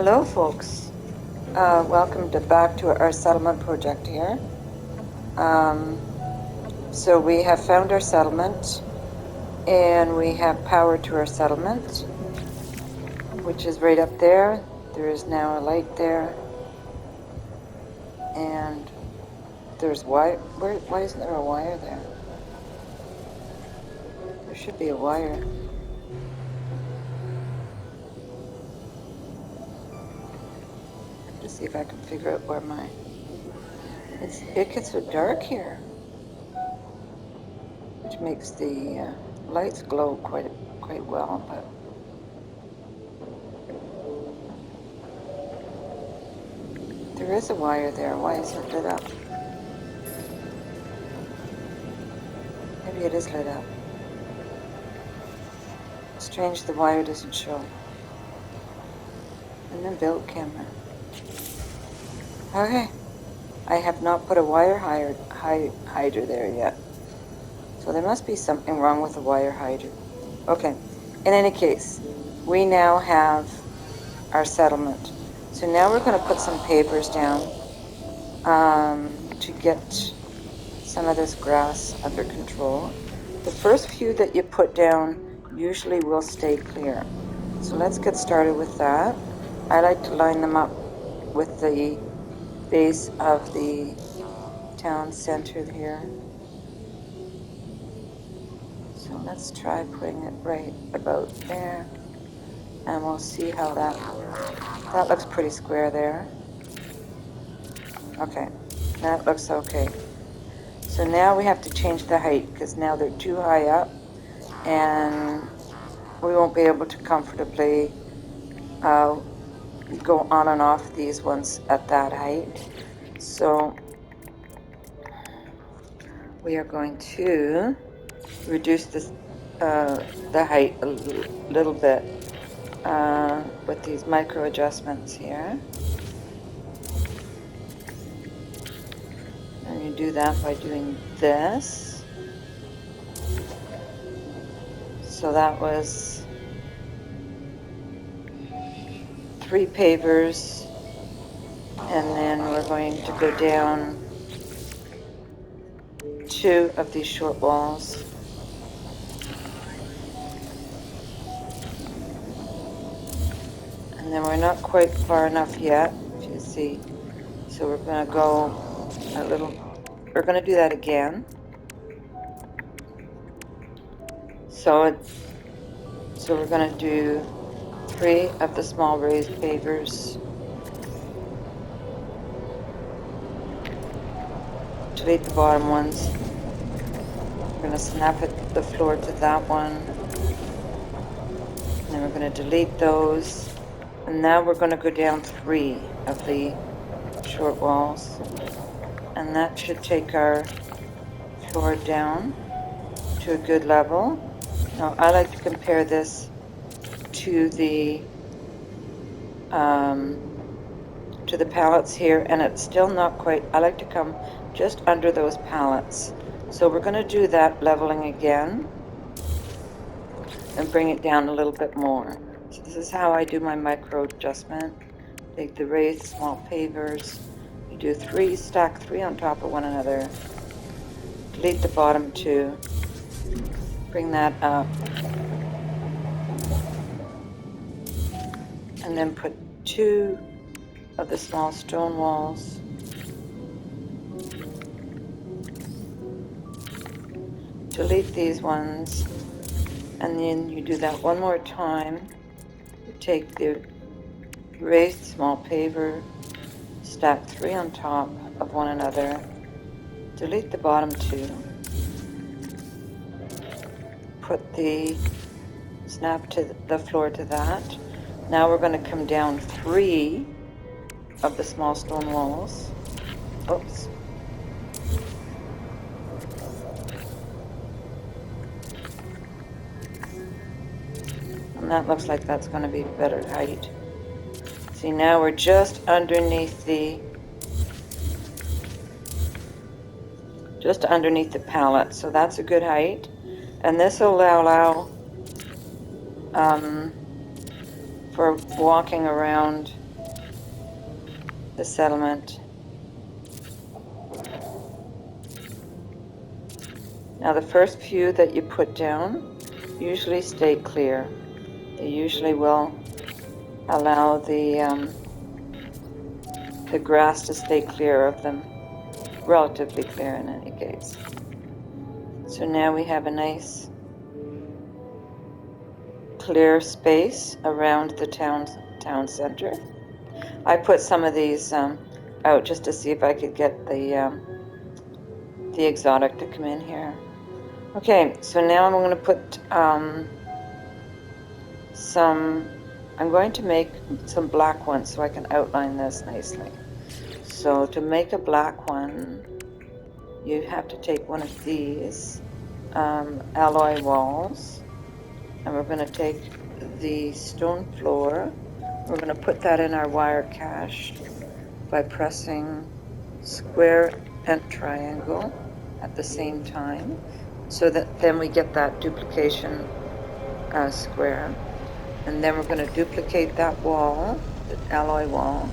Hello folks, welcome back to our settlement project here. So we have found our settlement and we have power to our settlement, which is right up there. There is now a light there and there's wire. Why isn't there a wire there? There should be a wire. Let's see if I can figure out where my... It gets so dark here, which makes the lights glow quite well, but there is a wire there. Why isn't it lit up? Maybe it is lit up. Strange the wire doesn't show. And then build camera. Okay. I have not put a wire hider there yet. So there must be something wrong with the wire hider. Okay. In any case, we now have our settlement. So now we're going to put some pavers down to get some of this grass under control. The first few that you put down usually will stay clear. So let's get started with that. I like to line them up with the base of the town center here. So let's try putting it right about there. And we'll see how that looks pretty square there. Okay, that looks okay. So now we have to change the height because now they're too high up and we won't be able to comfortably go on and off these ones at that height. So we are going to reduce this, the height a little bit with these micro adjustments here. And you do that by doing this. So that was 3 pavers, and then we're going to go down 2 of these short walls. And then we're not quite far enough yet, if you see. So we're going to go a little, we're going to do that again. So we're going to do 3 of the small raised pavers. Delete the bottom ones. We're going to snap the floor to that one. And then we're going to delete those. And now we're going to go down 3 of the short walls. And that should take our floor down to a good level. Now I like to compare this to the pallets here, and it's still not quite. I like to come just under those pallets. So we're going to do that leveling again and bring it down a little bit more. So this is how I do my micro adjustment. Take the raised small pavers. You do 3, stack 3 on top of one another. Delete the bottom 2. Bring that up. And then put 2 of the small stone walls. Delete these ones, and then you do that one more time. You take the raised small paver, stack 3 on top of one another, delete the bottom 2, put the snap to the floor to that. Now we're going to come down 3 of the small stone walls. Oops. And that looks like that's going to be better height. See, now we're just underneath the pallet, so that's a good height. And this will allow for walking around the settlement. Now the first few that you put down usually stay clear. They usually will allow the grass to stay clear of them, relatively clear in any case. So now we have a nice clear space around the town center. I put some of these out just to see if I could get the exotic to come in here. Okay, so now I'm going to put I'm going to make some black ones so I can outline this nicely. So to make a black one, you have to take one of these alloy walls, and we're going to take the stone floor. We're going to put that in our wire cache by pressing square and triangle at the same time, so that then we get that duplication square. And then we're going to duplicate that wall, the alloy wall,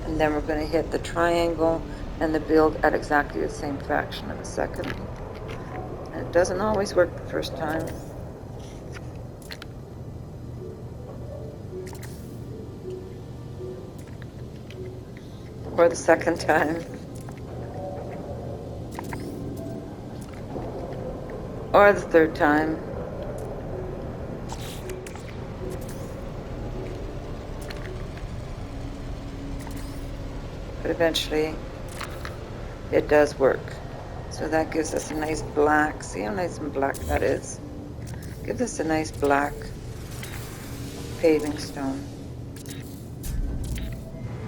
and then we're going to hit the triangle and the build at exactly the same fraction of a second. And it doesn't always work the first time. Or the second time. Or the third time. But eventually it does work. So that gives us a nice black, see how nice and black that is? Gives us a nice black paving stone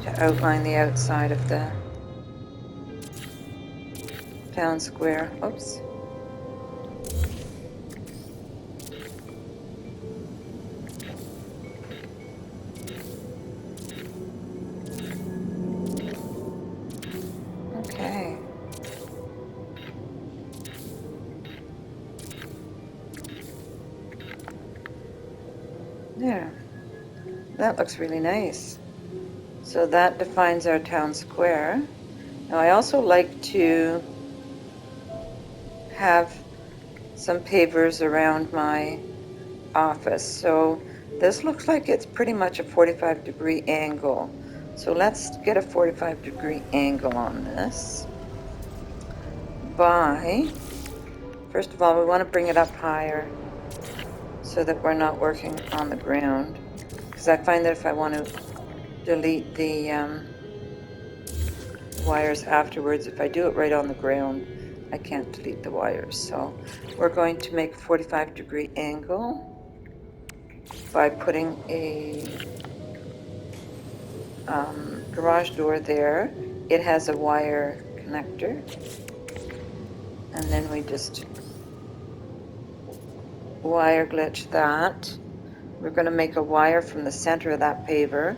to outline the outside of the town square. Oops. Okay. There. That looks really nice. So that defines our town square. Now I also like to have some pavers around my office. So this looks like it's pretty much a 45-degree angle. So let's get a 45-degree angle on this by, first of all, we want to bring it up higher so that we're not working on the ground. Because I find that if I want to delete the wires afterwards, if I do it right on the ground, I can't delete the wires. So we're going to make a 45-degree angle by putting a garage door there. It has a wire connector, and then we just wire glitch that. We're going to make a wire from the center of that paver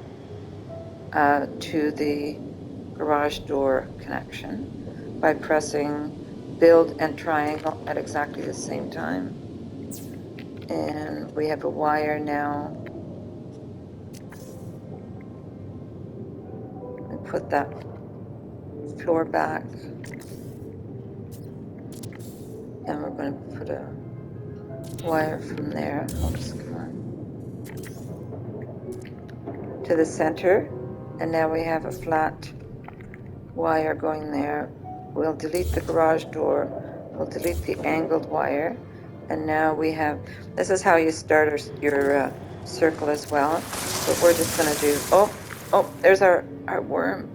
to the garage door connection by pressing build and triangle at exactly the same time. And we have a wire now. We put that floor back, and we're going to put a wire from there. Oops, come on. To the center, and now we have a flat wire going there. We'll delete the garage door. We'll delete the angled wire, and now we have. This is how you start your circle as well. But we're just going to do. Oh, there's our worm.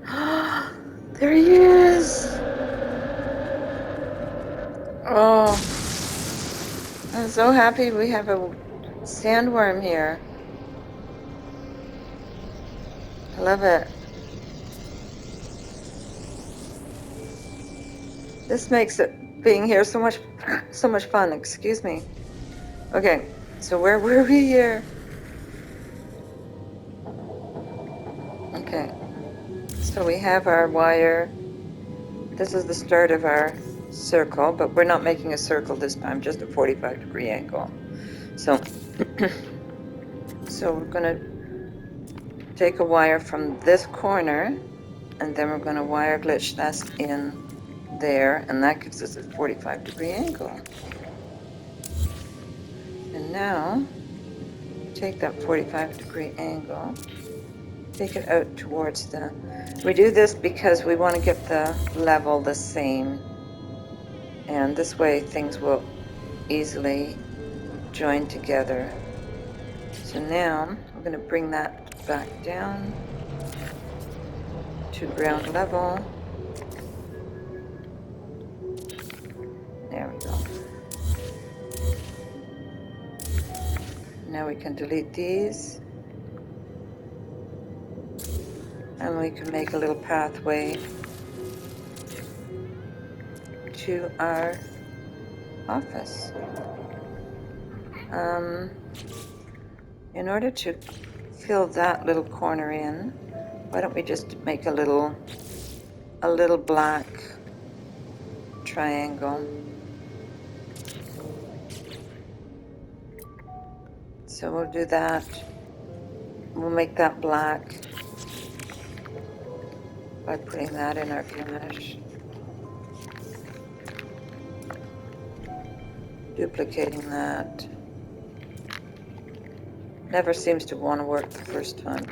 There he is. Oh, I'm so happy we have a sandworm here. I love it. This makes it being here so much fun. Excuse me. Okay, so where were we here? Okay, so we have our wire. This is the start of our circle, but we're not making a circle this time, just a 45-degree angle. So, so we're going to take a wire from this corner, and then we're going to wire glitch this in there, and that gives us a 45-degree angle. And now take that 45-degree angle, take it out towards the, we do this because we want to get the level the same, and this way things will easily join together. So now we're going to bring that back down to ground level. There we go. Now we can delete these, and we can make a little pathway to our office. In order to fill that little corner in, why don't we just make a little black triangle. So we'll do that. We'll make that black by putting that in our view mesh. Duplicating that. Never seems to want to work the first time.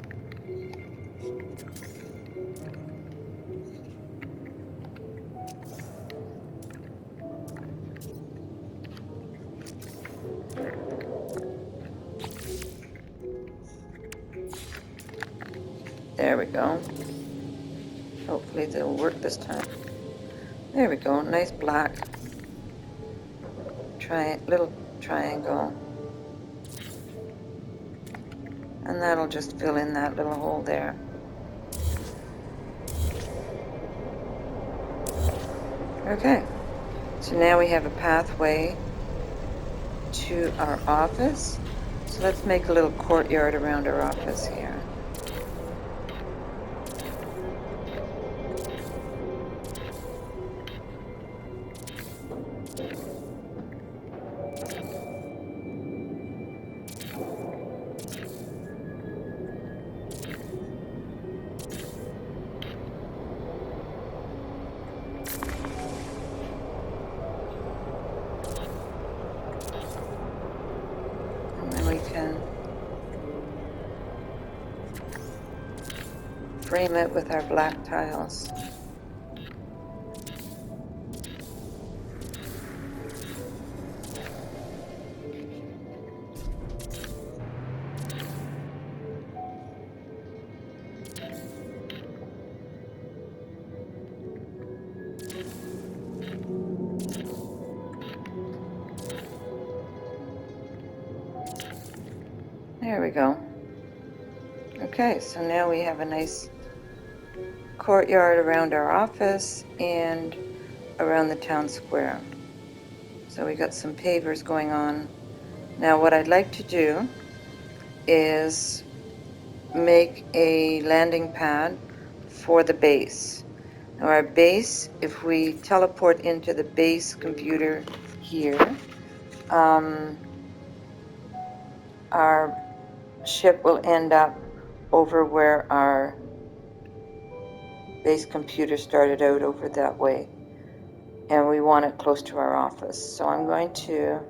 There we go. Hopefully they'll work this time. There we go, nice black little triangle. And that'll just fill in that little hole there. Okay, so now we have a pathway to our office. So let's make a little courtyard around our office here. We can frame it with our black tiles. There we go. Okay, so now we have a nice courtyard around our office and around the town square. So we got some pavers going on. Now what I'd like to do is make a landing pad for the base. Now our base, if we teleport into the base computer here, our ship will end up over where our base computer started out, over that way, and we want it close to our office. So I'm going to 2,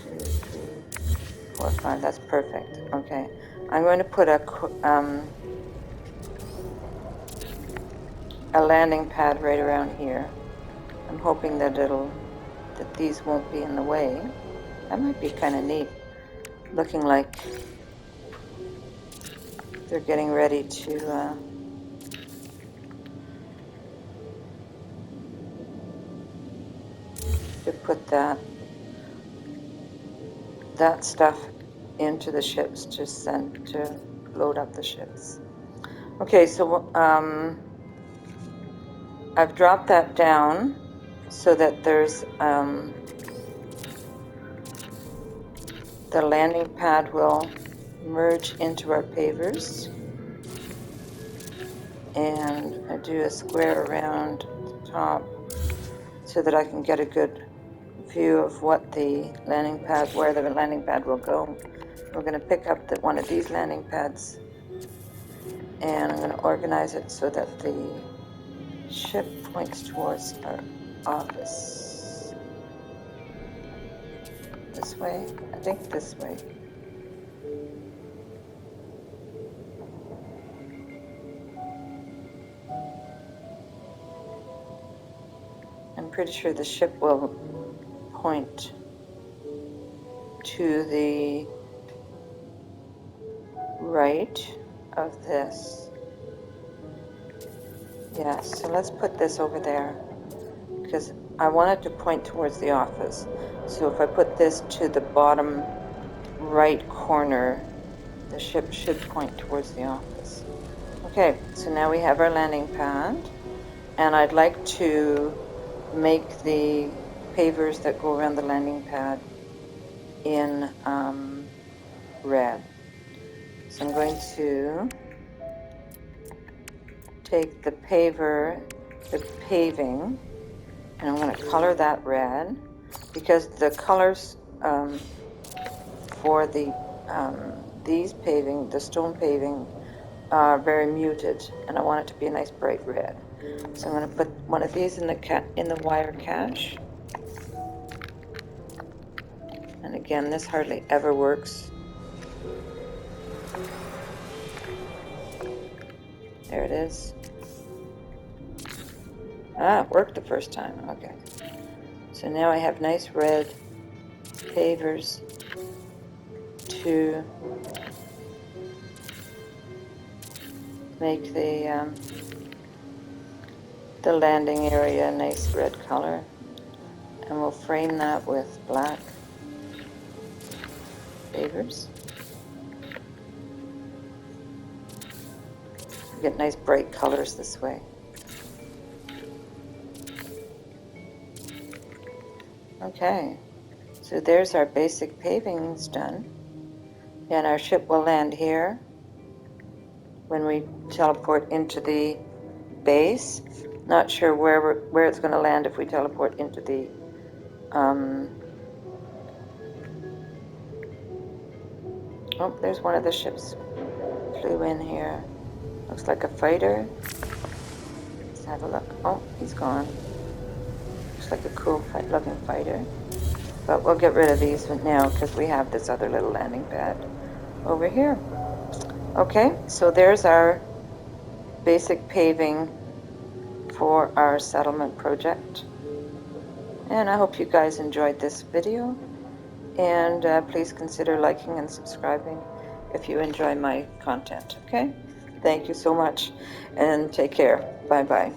3, 4, 5. That's perfect. Okay, I'm going to put a landing pad right around here. I'm hoping that these won't be in the way. That might be kind of neat, looking like they're getting ready to put that stuff into the ships to load up the ships. Okay, so I've dropped that down so that there's the landing pad will merge into our pavers, and I do a square around the top so that I can get a good view of what the landing pad, where the landing pad will go. We're going to pick up one of these landing pads And I'm going to organize it so that the ship points towards our office. This way? I think this way. I'm pretty sure the ship will point to the right of this. Yes, so let's put this over there because I want it to point towards the office. So if I put this to the bottom right corner, the ship should point towards the office. Okay, so now we have our landing pad, and I'd like to make the pavers that go around the landing pad in red. So I'm going to take the paver, the paving, and I'm going to color that red because the colors for the these paving, the stone paving, are very muted, and I want it to be a nice bright red. So I'm going to put one of these in the wire cache. And again, this hardly ever works. There it is. Ah, it worked the first time. Okay. So now I have nice red pavers to make the landing area a nice red color. And we'll frame that with black pavers. Get nice bright colors this way. Okay, so there's our basic pavings done. And our ship will land here when we teleport into the base. Not sure where it's going to land if we teleport into the oh, there's one of the ships flew in here. Looks like a fighter. Let's have a look. Oh, he's gone. Looks like a cool looking fighter. But we'll get rid of these now because we have this other little landing pad over here. Okay, so there's our basic paving for our settlement project. And I hope you guys enjoyed this video. And please consider liking and subscribing if you enjoy my content. Okay? Thank you so much and take care. Bye-bye.